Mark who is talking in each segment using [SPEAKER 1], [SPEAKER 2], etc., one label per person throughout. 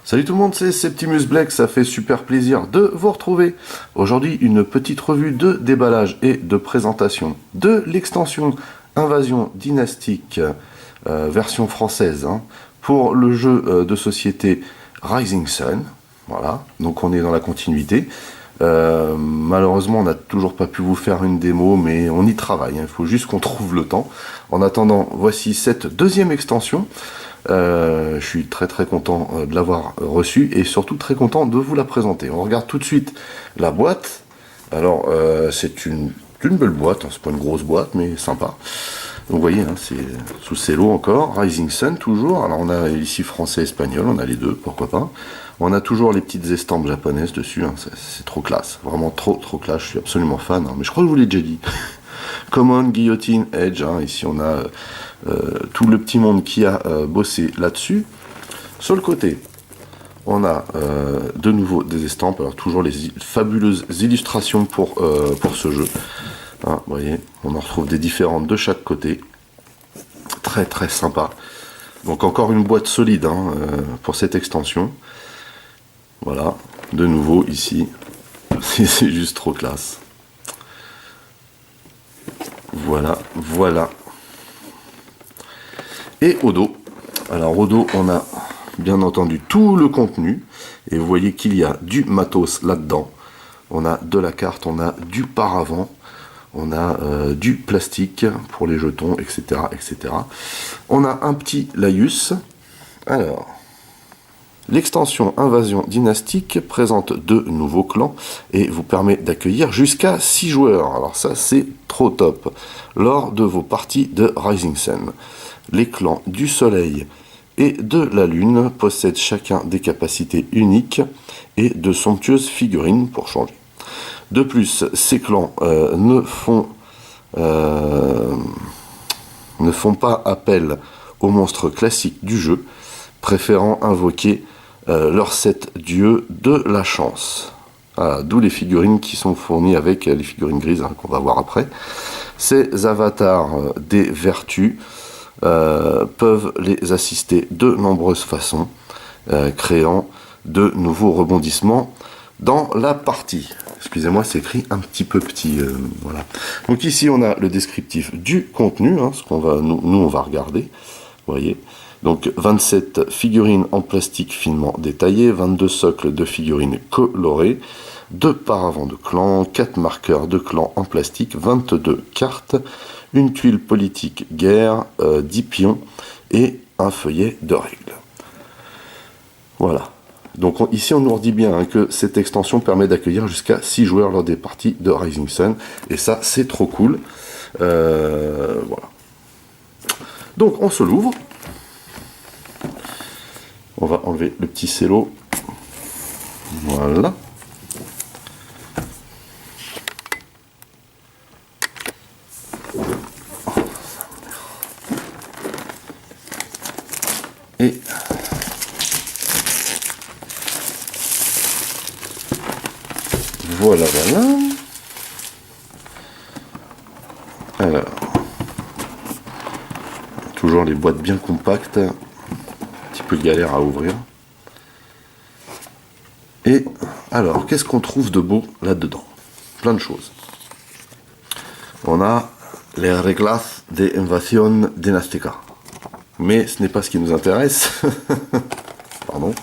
[SPEAKER 1] Salut tout le monde, c'est Septimus Black, ça fait super plaisir de vous retrouver. Aujourd'hui, une petite revue de déballage et de présentation de l'extension Invasion Dynastique, version française, pour le jeu de société Rising Sun. Voilà, donc on est dans la continuité. Malheureusement, on n'a toujours pas pu vous faire une démo, mais on y travaille, il faut juste qu'on trouve le temps. En attendant, voici cette deuxième extension. Je suis très content de l'avoir reçue et surtout très content de vous la présenter. On regarde tout de suite la boîte. Alors c'est une belle boîte, c'est pas une grosse boîte mais sympa. Donc vous voyez, c'est sous cello encore, Rising Sun toujours. Alors on a ici français et espagnol, on a les deux, pourquoi pas. On a toujours les petites estampes japonaises dessus, c'est trop classe, vraiment trop classe, je suis absolument fan, mais je crois que je vous l'ai déjà dit. Common, Guillotine, Edge, ici on a tout le petit monde qui a bossé là-dessus. Sur le côté, on a de nouveau des estampes, alors toujours les fabuleuses illustrations pour ce jeu. Vous voyez, on en retrouve des différentes de chaque côté. Très sympa. Donc encore une boîte solide pour cette extension. Voilà, de nouveau ici, c'est juste trop classe. Voilà. Et au dos, alors au dos on a bien entendu tout le contenu, et vous voyez qu'il y a du matos là-dedans. On a de la carte, on a du paravent, on a du plastique pour les jetons, etc. On a un petit laïus. Alors, l'extension Invasion Dynastique présente deux nouveaux clans et vous permet d'accueillir jusqu'à 6 joueurs. Alors ça c'est trop top. Lors de vos parties de Rising Sun, les clans du Soleil et de la Lune possèdent chacun des capacités uniques et de somptueuses figurines pour changer. De plus, ces clans ne font pas appel aux monstres classiques du jeu, préférant invoquer leur 7 dieux de la chance. Voilà, d'où les figurines qui sont fournies avec les figurines grises qu'on va voir après. Ces avatars des vertus peuvent les assister de nombreuses façons, créant de nouveaux rebondissements dans la partie. Excusez-moi, c'est écrit un petit peu petit. Voilà. Donc ici, on a le descriptif du contenu, ce qu'on va, nous on va regarder. Vous voyez. Donc 27 figurines en plastique finement détaillées, 22 socles de figurines colorées, 2 paravents de clan, 4 marqueurs de clan en plastique, 22 cartes, une tuile politique guerre, 10 pions et un feuillet de règles. Voilà. Donc ici on nous redit bien que cette extension permet d'accueillir jusqu'à 6 joueurs lors des parties de Rising Sun. Et ça c'est trop cool. Voilà. Donc on se l'ouvre. On va enlever le petit cello. Voilà. Et voilà. Alors, toujours les boîtes bien compactes. Peu galère à ouvrir. Et alors, qu'est-ce qu'on trouve de beau là-dedans? Plein de choses. On a les reglas de Invasion Dynastica. Mais ce n'est pas ce qui nous intéresse. Pardon.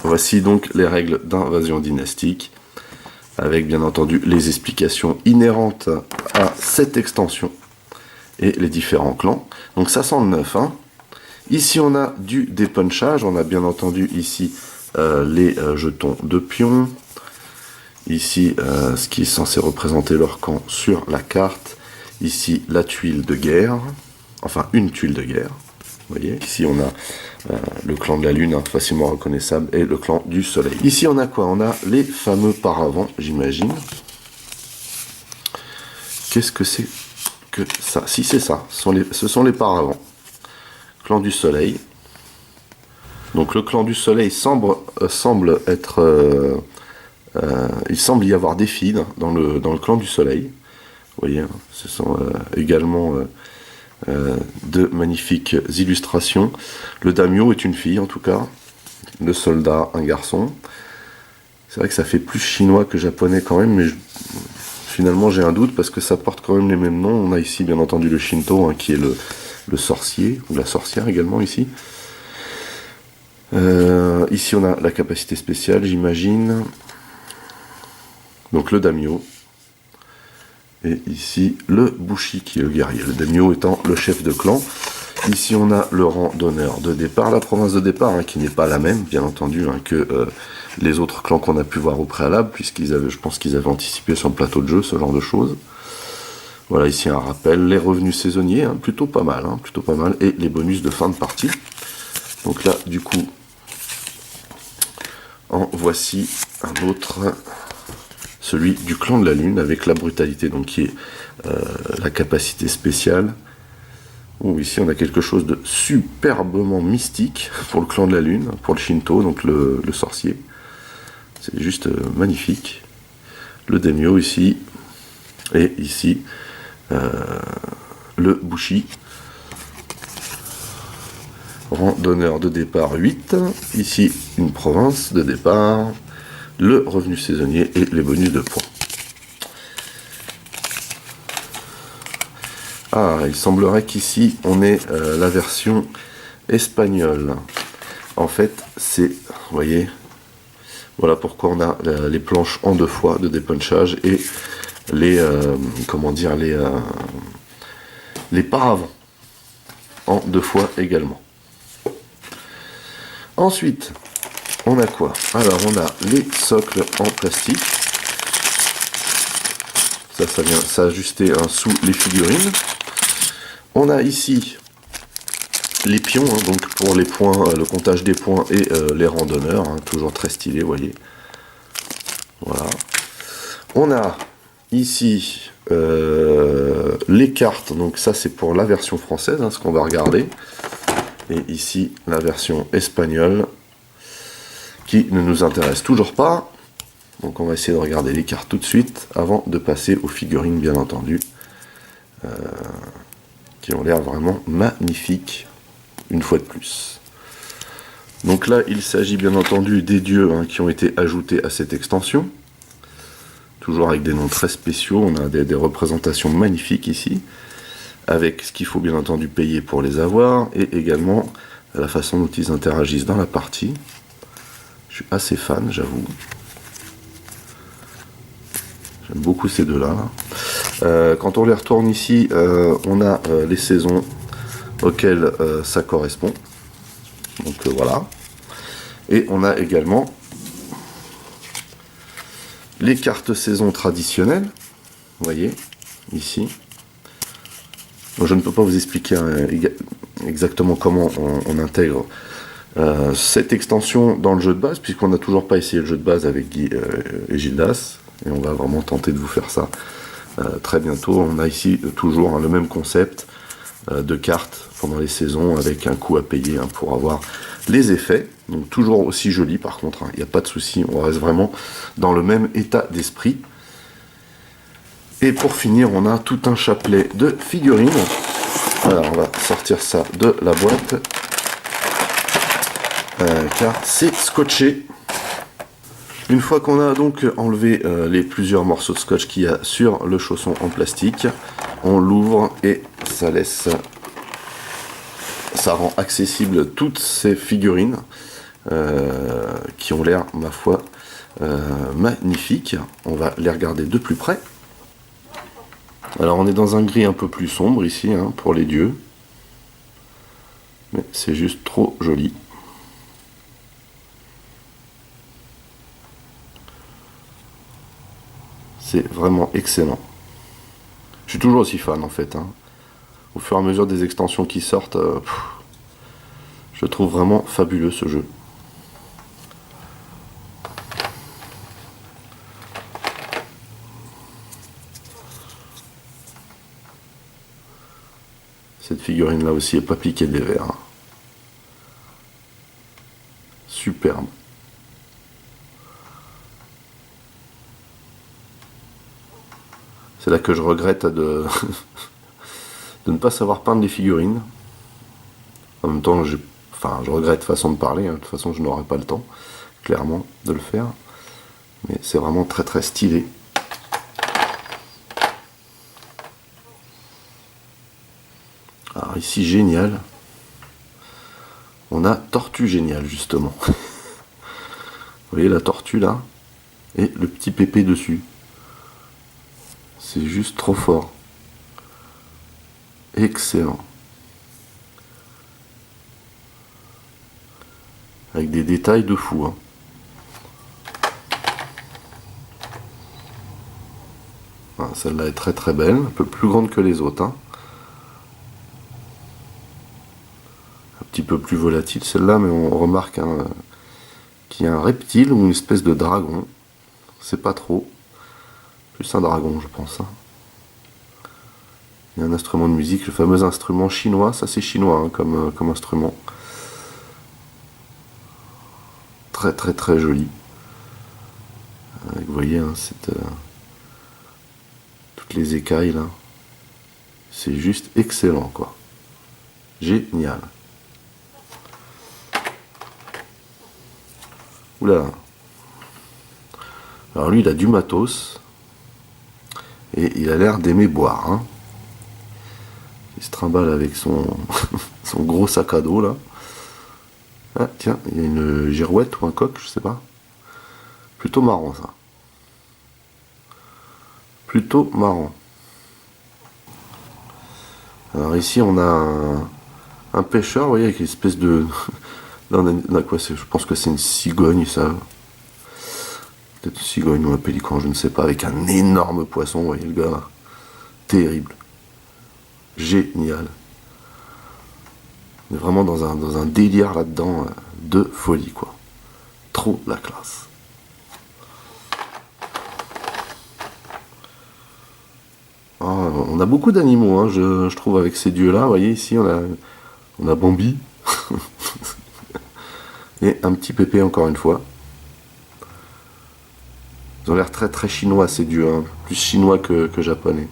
[SPEAKER 1] Voici donc les règles d'invasion dynastique, avec bien entendu les explications inhérentes à cette extension et les différents clans. Donc ça sent le neuf, Ici on a du dépunchage, on a bien entendu ici les jetons de pions, ici ce qui est censé représenter leur camp sur la carte, ici la tuile de guerre, enfin une tuile de guerre, vous voyez, ici on a le clan de la lune, facilement reconnaissable, et le clan du soleil. Ici on a quoi? On a les fameux paravents, j'imagine. Qu'est-ce que c'est que ça? Si c'est ça, ce sont les paravents. Clan du soleil. Donc le clan du soleil semble être il semble y avoir des filles dans le clan du soleil. Vous voyez, ce sont également de magnifiques illustrations. Le daimyo est une fille en tout cas, le soldat, un garçon. C'est vrai que ça fait plus chinois que japonais quand même, mais finalement j'ai un doute parce que ça porte quand même les mêmes noms. On a ici bien entendu le Shinto, qui est le sorcier, ou la sorcière également ici. Ici on a la capacité spéciale, j'imagine. Donc le daimyo. Et ici le bushi qui est le guerrier. Le daimyo étant le chef de clan. Ici on a le rang d'honneur de départ, la province de départ, qui n'est pas la même bien entendu que les autres clans qu'on a pu voir au préalable, je pense qu'ils avaient anticipé sur le plateau de jeu ce genre de choses. Voilà, ici un rappel, les revenus saisonniers, plutôt pas mal, et les bonus de fin de partie. Donc là, du coup, en voici un autre, celui du clan de la lune, avec la brutalité, donc qui est la capacité spéciale. Bon, ici on a quelque chose de superbement mystique pour le clan de la lune, pour le Shinto, donc le sorcier. C'est juste magnifique. Le daimyo ici, et ici le bushi. Rang d'honneur de départ 8. Ici une province de départ, le revenu saisonnier et les bonus de points. Ah, il semblerait qu'ici on ait la version espagnole. En fait, c'est, vous voyez, voilà pourquoi on a les planches en 2 fois de dépunchage et les paravents en 2 fois également. Ensuite, on a quoi? Alors, on a les socles en plastique. Ça vient s'ajuster sous les figurines. On a ici les pions, donc pour les points, le comptage des points et les rangs d'honneur, toujours très stylé, vous voyez. Voilà. On a ici les cartes, donc ça c'est pour la version française, ce qu'on va regarder. Et ici la version espagnole, qui ne nous intéresse toujours pas. Donc on va essayer de regarder les cartes tout de suite, avant de passer aux figurines bien entendu. Qui ont l'air vraiment magnifiques, une fois de plus. Donc là, il s'agit bien entendu des dieux qui ont été ajoutés à cette extension. Toujours avec des noms très spéciaux, on a des représentations magnifiques ici, avec ce qu'il faut bien entendu payer pour les avoir, et également la façon dont ils interagissent dans la partie. Je suis assez fan, j'avoue. J'aime beaucoup ces deux-là. Quand on les retourne ici, on a les saisons auxquelles ça correspond. Donc voilà. Et on a également les cartes saison traditionnelles. Vous voyez, ici. Donc, je ne peux pas vous expliquer exactement comment on intègre cette extension dans le jeu de base, puisqu'on n'a toujours pas essayé le jeu de base avec Guy et Gildas. Et on va vraiment tenter de vous faire ça très bientôt. On a ici toujours le même concept de cartes pendant les saisons avec un coût à payer pour avoir les effets. Donc toujours aussi joli par contre, il n'y a pas de souci, on reste vraiment dans le même état d'esprit. Et pour finir, on a tout un chapelet de figurines. Alors on va sortir ça de la boîte, car c'est scotché. Une fois qu'on a donc enlevé les plusieurs morceaux de scotch qu'il y a sur le chausson en plastique, on l'ouvre et ça rend accessible toutes ces figurines qui ont l'air, ma foi, magnifiques. On va les regarder de plus près. Alors on est dans un gris un peu plus sombre ici pour les dieux, mais c'est juste trop joli. C'est vraiment excellent. Je suis toujours aussi fan en fait. Au fur et à mesure des extensions qui sortent, je trouve vraiment fabuleux ce jeu. Cette figurine là aussi est pas piquée des verres. Superbe. C'est là que je regrette de ne pas savoir peindre les figurines. En même temps, j'ai Enfin, je regrette façon de parler, hein. De toute façon je n'aurai pas le temps, clairement, de le faire. Mais c'est vraiment très très stylé. Alors ici, génial. On a Tortue Génial, justement. Vous voyez la tortue là? Et le petit pépé dessus. C'est juste trop fort. Excellent. Avec des détails de fou, hein. Ah, celle-là est très très belle, un peu plus grande que les autres, hein. Un petit peu plus volatile celle-là, mais on remarque qu'il y a un reptile ou une espèce de dragon. C'est pas trop. Plus un dragon, je pense, hein. Il y a un instrument de musique, le fameux instrument chinois. Ça c'est chinois, hein, comme instrument. Très très très joli. Vous voyez, hein, toutes les écailles là. C'est juste excellent, quoi. Génial. Oula. Alors lui, il a du matos. Et il a l'air d'aimer boire, hein. Il se trimballe avec son gros sac à dos là. Ah tiens, il y a une girouette ou un coq, je sais pas. Plutôt marrant ça. Plutôt marrant. Alors ici on a un pêcheur, vous voyez, avec une espèce de... Là on a quoi, je pense que c'est une cigogne ça. Peut-être une cigogne ou un pélican, je ne sais pas, avec un énorme poisson, vous voyez le gars là. Terrible. Génial. On est vraiment dans un délire là-dedans, de folie, quoi. Trop la classe. Ah, on a beaucoup d'animaux, hein, je trouve, avec ces dieux-là. Vous voyez, ici, on a Bambi. Et un petit pépé, encore une fois. Ils ont l'air très très chinois, ces dieux, hein. Plus chinois que japonais.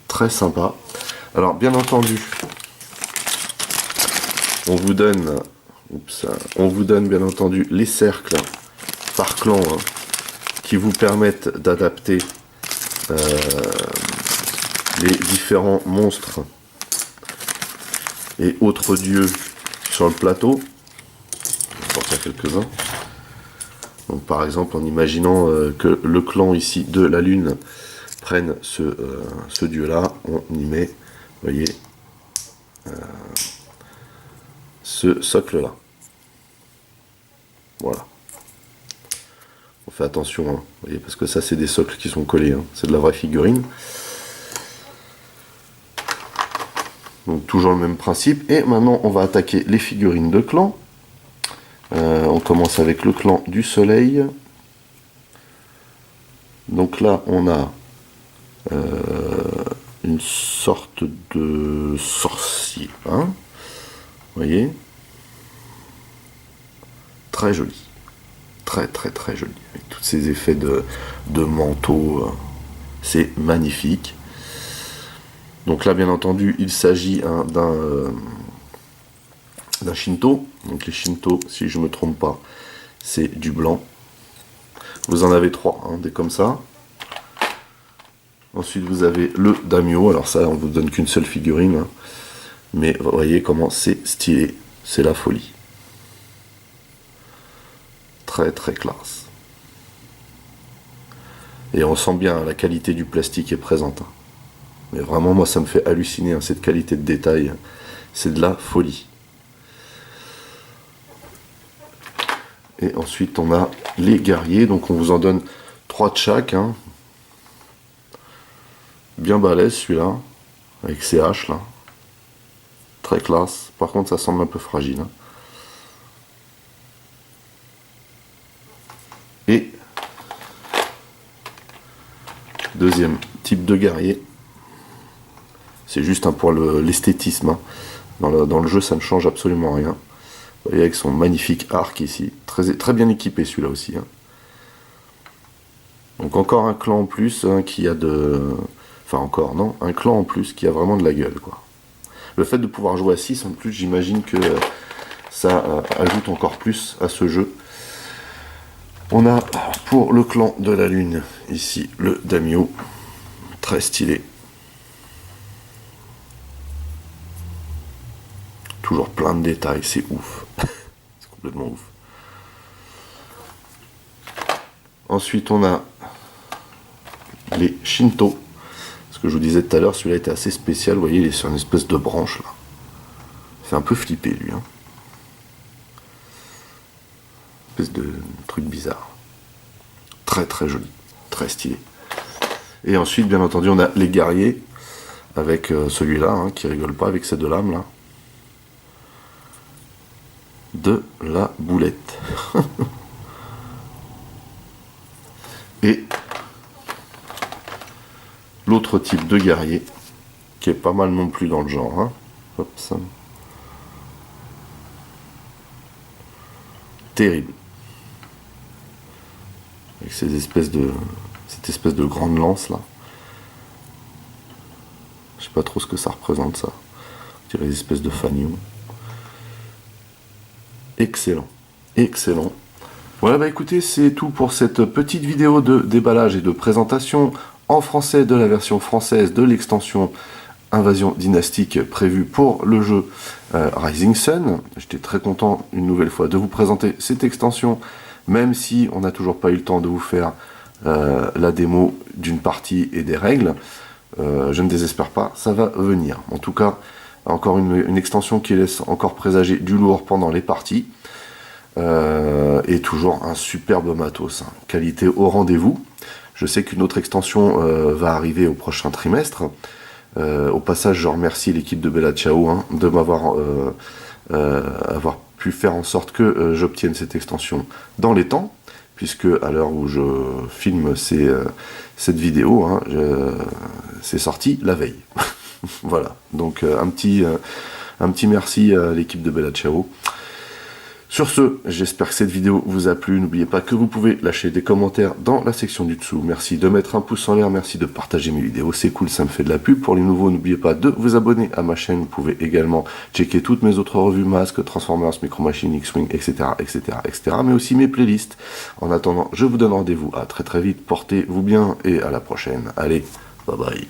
[SPEAKER 1] Très sympa. Alors bien entendu, on vous donne bien entendu les cercles par clan, hein, qui vous permettent d'adapter les différents monstres et autres dieux sur le plateau. Je vais en sortir quelques-uns. Donc par exemple en imaginant que le clan ici de la lune prenne ce dieu là, on y met, vous voyez, ce socle là. Voilà. On fait attention, hein, vous voyez, parce que ça c'est des socles qui sont collés, hein. C'est de la vraie figurine. Donc toujours le même principe. Et maintenant on va attaquer les figurines de clan. On commence avec le clan du soleil. Donc là on a une sorte de sorcier, hein, vous voyez, très joli, très très très joli, avec tous ces effets de manteau, c'est magnifique. Donc là bien entendu il s'agit, hein, d'un Shinto. Donc les Shinto, si je me trompe pas, c'est du blanc. Vous en avez 3, hein, des comme ça. Ensuite vous avez le daimyo, alors ça on vous donne qu'une seule figurine, hein. Mais vous voyez comment c'est stylé, c'est la folie. Très très classe. Et on sent bien la qualité du plastique est présente, hein. Mais vraiment moi ça me fait halluciner, hein, cette qualité de détail, c'est de la folie. Et ensuite on a les guerriers, donc on vous en donne 3 de chaque, hein. Bien balèze celui-là, avec ses haches là. Très classe. Par contre ça semble un peu fragile, hein. Et deuxième type de guerrier. C'est juste, hein, pour l'esthétisme, hein. Dans le jeu ça ne change absolument rien. Vous voyez avec son magnifique arc ici. Très, très bien équipé celui-là aussi, hein. Donc encore un clan en plus, hein, qui a de... Enfin encore, non, un clan en plus qui a vraiment de la gueule, quoi. Le fait de pouvoir jouer à 6 en plus, j'imagine que ça ajoute encore plus à ce jeu. On a pour le clan de la lune, ici, le daimyo. Très stylé. Toujours plein de détails, c'est ouf. C'est complètement ouf. Ensuite, on a les Shinto. Ce que je vous disais tout à l'heure, celui-là était assez spécial. Vous voyez, il est sur une espèce de branche là. Il fait un peu flipper lui. Hein. Une espèce de truc bizarre. Très très joli. Très stylé. Et ensuite, bien entendu, on a les guerriers. Avec celui-là, hein, qui rigole pas avec ces deux lames là. De la boulette. Et l'autre type de guerrier, qui est pas mal non plus dans le genre. Hein. Hop, ça. Terrible. Avec cette espèce de grande lance là. Je sais pas trop ce que ça représente ça. Je dirais des espèces de fanions. Excellent. Excellent. Voilà, bah écoutez, c'est tout pour cette petite vidéo de déballage et de présentation en français de la version française de l'extension Invasion Dynastique prévue pour le jeu Rising Sun. J'étais très content une nouvelle fois de vous présenter cette extension, même si on n'a toujours pas eu le temps de vous faire la démo d'une partie et des règles. Je ne désespère pas, ça va venir. En tout cas, encore une extension qui laisse encore présager du lourd pendant les parties. Et toujours un superbe matos, hein. Qualité au rendez-vous. Je sais qu'une autre extension va arriver au prochain trimestre. Au passage, je remercie l'équipe de Bella Ciao hein, de m'avoir avoir pu faire en sorte que j'obtienne cette extension dans les temps, puisque à l'heure où je filme cette vidéo, hein, c'est sorti la veille. Voilà, donc un petit merci à l'équipe de Bella Ciao. Sur ce, j'espère que cette vidéo vous a plu. N'oubliez pas que vous pouvez lâcher des commentaires dans la section du dessous. Merci de mettre un pouce en l'air, merci de partager mes vidéos, c'est cool, ça me fait de la pub. Pour les nouveaux, n'oubliez pas de vous abonner à ma chaîne. Vous pouvez également checker toutes mes autres revues, masques, Transformers, Micro Machines, X-Wing, etc., etc., etc., mais aussi mes playlists. En attendant, je vous donne rendez-vous à très très vite. Portez-vous bien et à la prochaine. Allez, bye bye.